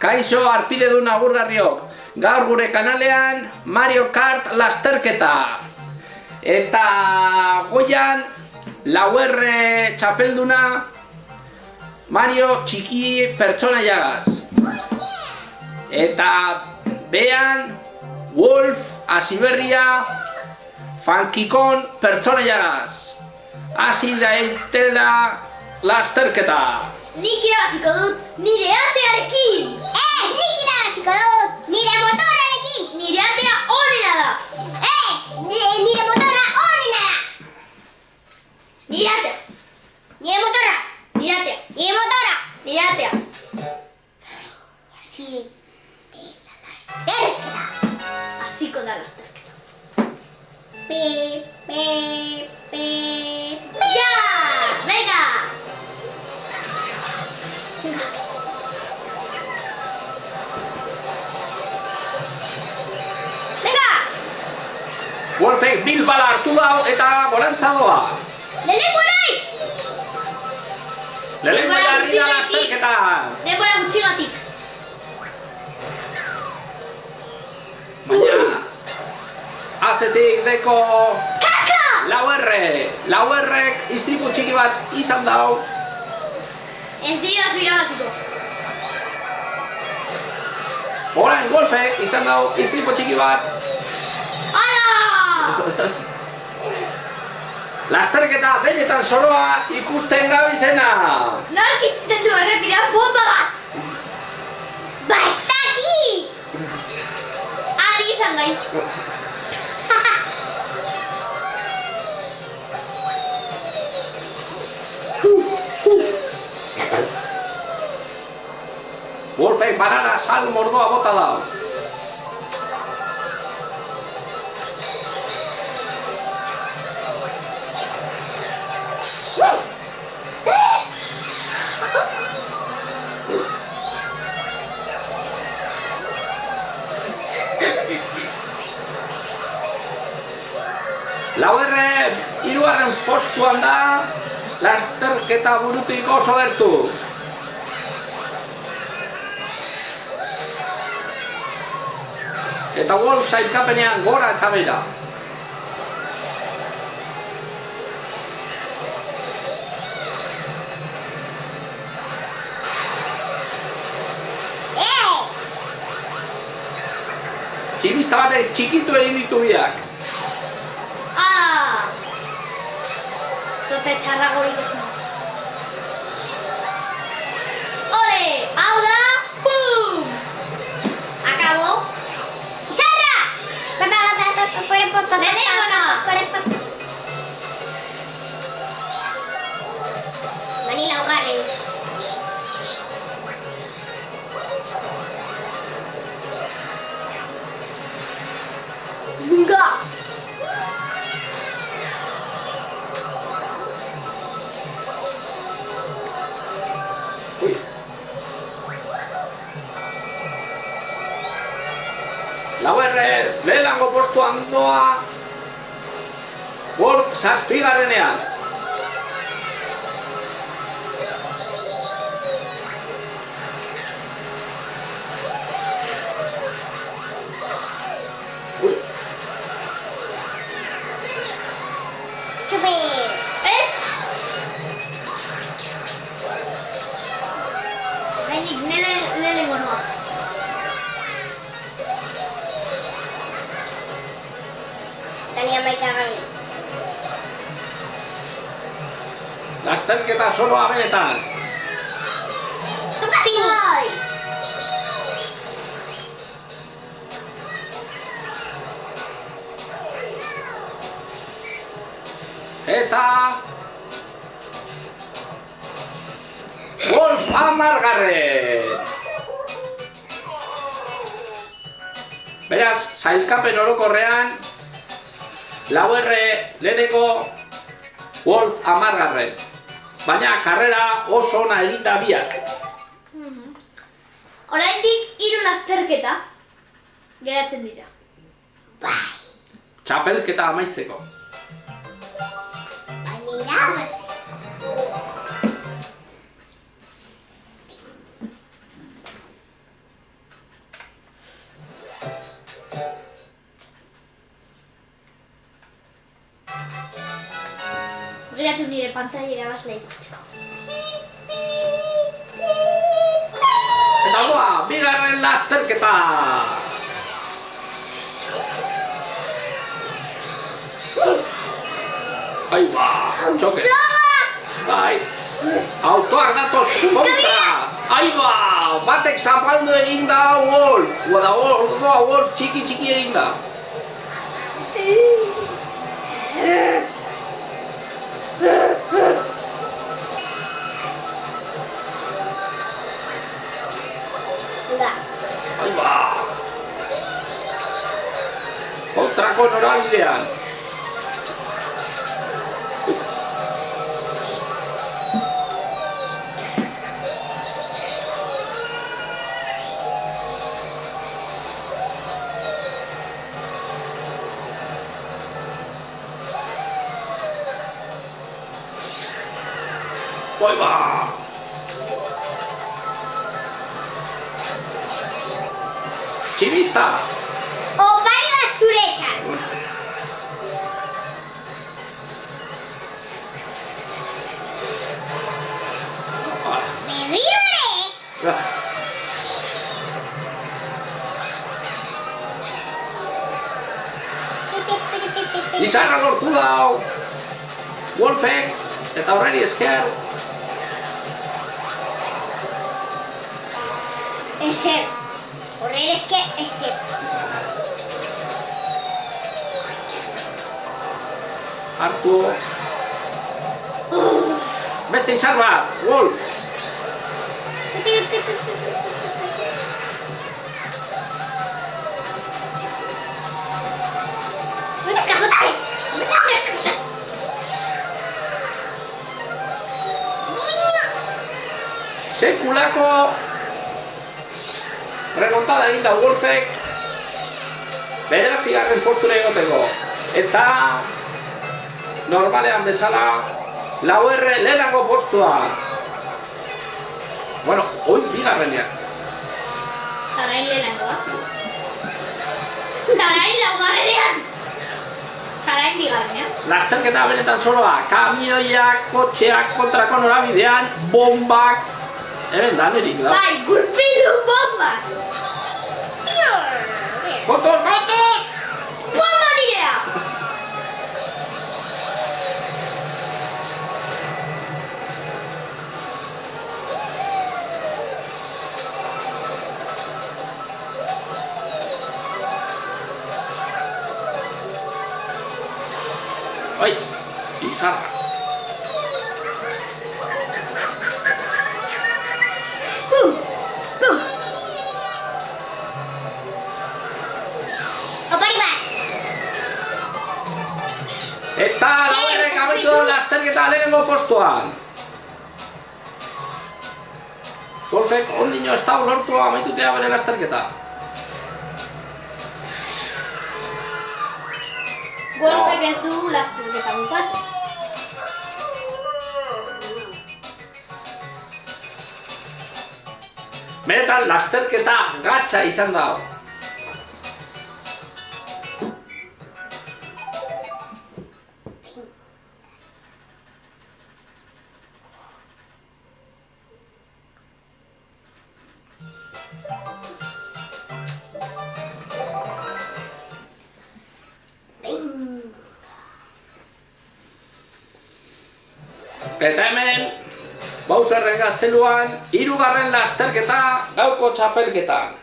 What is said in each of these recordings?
Kaixo arpidedun agurgarriok, gaur gure kanalean Mario Kart lasterketa. Eta goian lauerre txapelduna Mario txiki pertsonaiagaz. Eta bean Wolf Asiberria Fankikon pertsonaiagaz. Hasi daitela lasterketa. Nik irabaziko dut nire atearekin! Ez, nik irabaziko dut nire motorarekin! Nire atea onena da! Ez, nire motorra onena da! Nire atea! Nire motorra! Nire atea! Nire motorra! Nire atea! Hasi lasterketa! Hasiko da lasterketa. Pi, pi, pi, pi. Ja! Venga! Venga! Wolfek bil bala hartu dau eta bolantza doa. Lehenengo naiz! Lehenengo jarri da lasterketa. Denbora gutxigatik. Baina atzetik deko Kaka! Lauerrek istripu txiki bat izan dau. Ez dira irabaziko. Orain Wolfek izan dau istripu txiki bat. Hala! Lasterketa benetan soroa ikusten gabiltzena. Nork itzten du errepidean bomba bat? Ba, ez daki! Ari izan gaiz. Wolfek banana sal mordoa bota dau. Lauerre hirugarren postuan da, lasterketa burutik oso gertu. Eta Wolf sailkapenean gora eta bera. Tximista batek txikitu egin ditu biak. Hala! Zote txarragorik esan. Ole! Hau da! Bum! Akabo! Izarra! Lehenengo noa! Mani laugarren. Bunga! Ui. Lauerre lehenango postuan doa. Wolf zazpigarrenean. Ui. Txupi! Ez? Oraindik lehenengo noa. Tania maikarren. Lasterketa soroa benetan. Toka finish! Ai! Eta Wolf amargarren. Beraz, sailkapen orokorrean Lauerre lehenengo, Wolf amargarren. Baina karrera oso ona egin da biak. Oraindik 3 lasterketa geratzen dira. Bai! Txapelketa amaitzeko. Baina Esperatu nire pantailera basla ikusteko. Eta goa, bigarren lasterketa! Ai ba, txoke! Bai, autoak datoz kontra! Ai ba, batek zapaldu egin da Wolf! Goa Wolf txiki egin da! Ai ba! Kontrako norabidean! Oi ba! Tximista! Opari bat zuretzat. Berriro ere. Izarra lortu dau! Wolfek, eta horreri esker. Ezer. Horrer eske ezer. Hartu. Beste izar bat, Wolf! Descapotable. Descapotable. Sekulako remontada egin da Wolfek bederatzigarren postura egoteko eta normalean bezala Lauerre lehenango postua. Bueno, hoi bigarrenean. Tarain lehenangoa. Tarain laugarrenean. Tarain bigarrenean. Lasterketa benetan soloa, kamioiak, kotxeak, kontrako norabidean, bombak. Hemen danerik da. Bai, gurpildu bombak. Kotos! Bomba nirea! Ai, bizarra. Opari bat. Eta Lauerrek amaitu lasterketa lehenengo postuan. Wolfek ondino ez da lortu amaitutea bere lasterketa. Wolfek ez du lasterketa bukatu. Benetan lasterketa gatsa izan da. Eta hemen, Bowserren gazteluan, 3. lasterketa gauko txapelketan.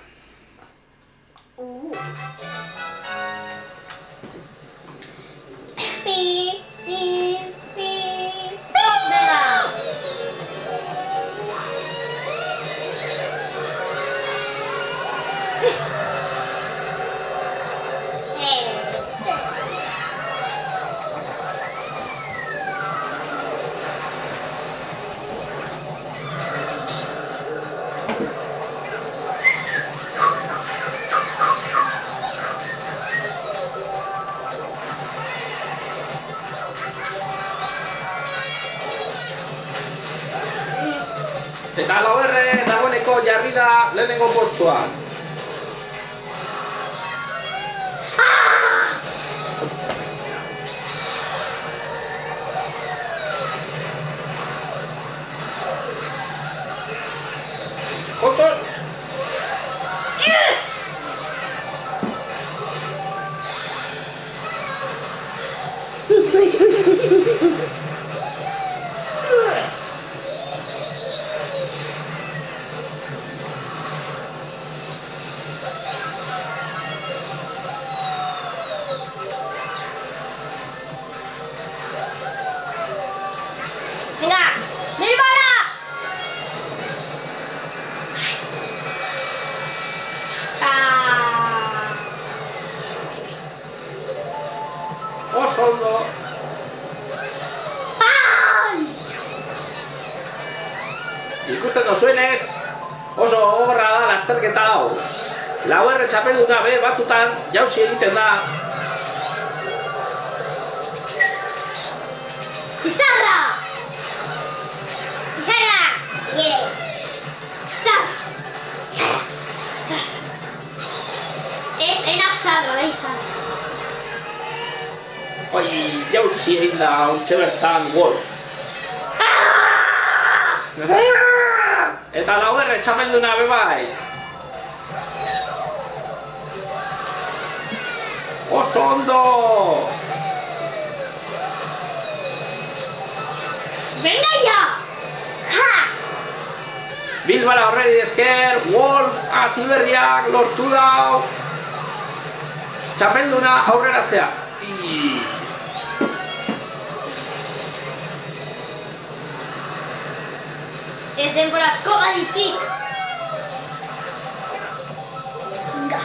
Eta Lauerre dagoeneko jarri da lehenengo postuan. Konton! Venga, ¡Nirvana! Oso ondo! Ikusten dozuenez, oso gogorra da lasterketa hau. Lau erre txapelduna be batzutan jauzi egiten da. ¡Izarra! ¡Izarra! ¡Viene! ¡Izarra! ¡Izarra! ¡Izarra! Era Sarra, da Izarra. Oi, jauzi egin da hortxe bertan Wolf. Eta lau erre txapelduna be bai. Oso ondo! Venga ya! ¡Ja! Bilbala horreri esker, Wolf hasi berriak lortu dau. Txapelduna aurreratzea. Ez denbora asko gaitik. Venga.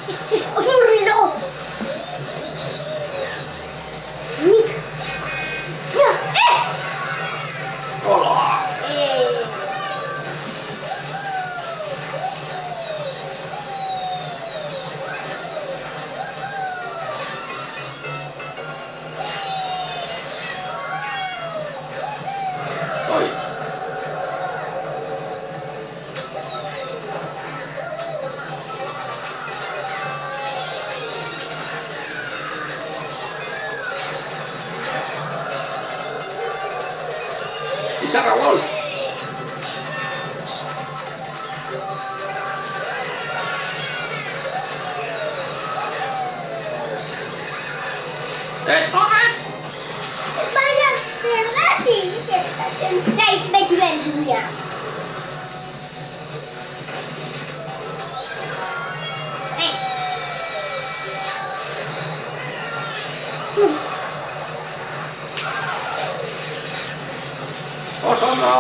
Es aburrido. Nick. Hola! Oi. Izarra Wolf! Torres! Baina zergatik gertatzen zait beti berdina. Oso ondo!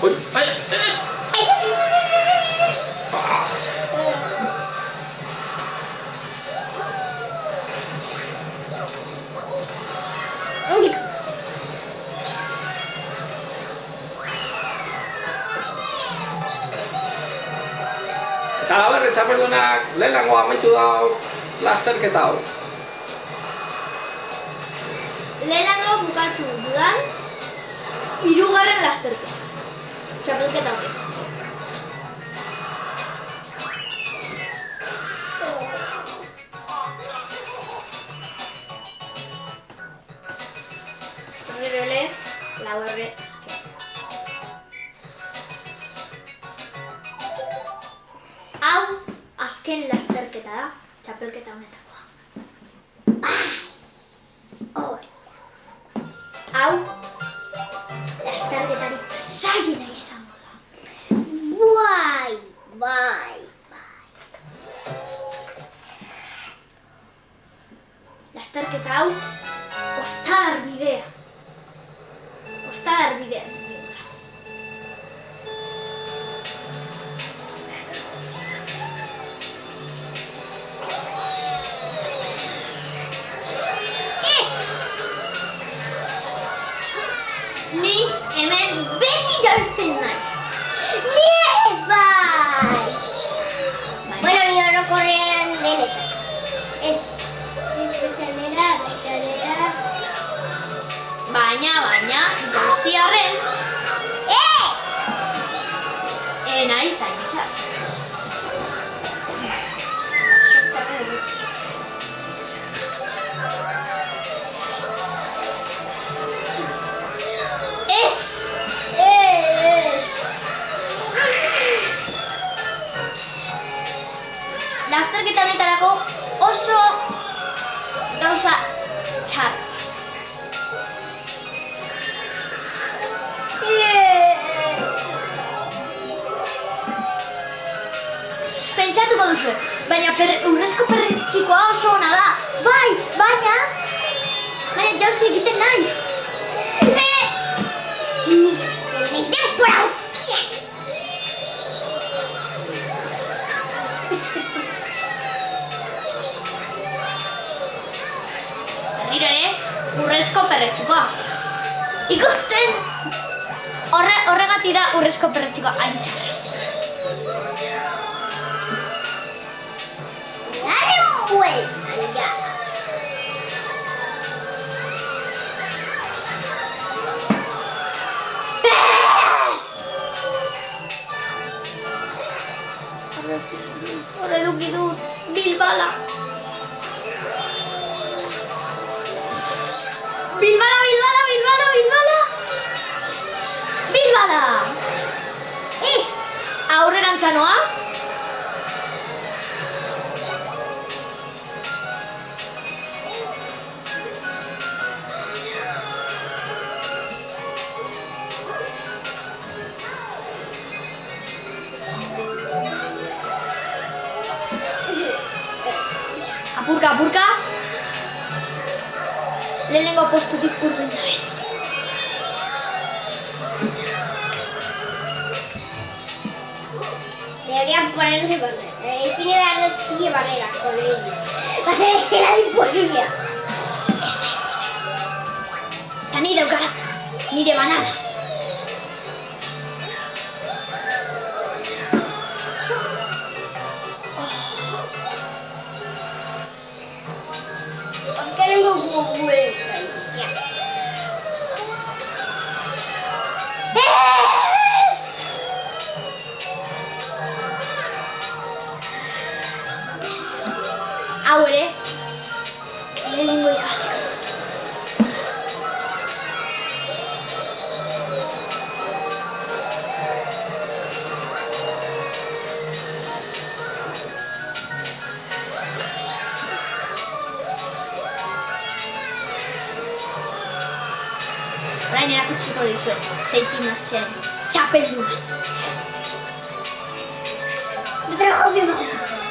Oi, ez! Ah. Eta laberre txapeldunak lehenengo amaitu dau lasterketa hau. Lehenengo bukatu dudan, 3. lasterketa. Txapelketa hori. Berriro ere, 4. Hau, azken lasterketa da, txapelketa honetakoa. Hori. Hau, lasterketarik zailena izango da. Bai, bai, bai. Lasterketa hau, Ostalar bidea. Ostalar bidea. Ni hemen beti jausten naiz. Bai. Bueno, ni orokorrean denetan. Ez bestalera. Baina, jauzi arren, perretxikoa oso ona da. Bai, baina jauzi egiten naiz. Naiz denbora guztiak. Berriro ere, urrezko perretxikoa. Ikusten horregatik da urrezko perretxikoa hain txarra. Dale vuelta ya. Hor eduki dut Bilbala. Bilbala, Bilbala, Bilbala, Bilbala. Bilbala. Ez, aurrerantza noa. Apurka, apurka. Lehenengo postutik hurbil nahi. Deberían ponerse barreras. Tiene que haber chille barreras con ellos. Va a ser estela imposible. Ez da imposible. Eta nire daukat, nire banana. Azkenengo vuelta. Ez! Ez. Hau ere, lehenengo irabaziko dut. Orain erakutsiko dizuet, Seipinatzen txapelduna. Me trajo bien bajo.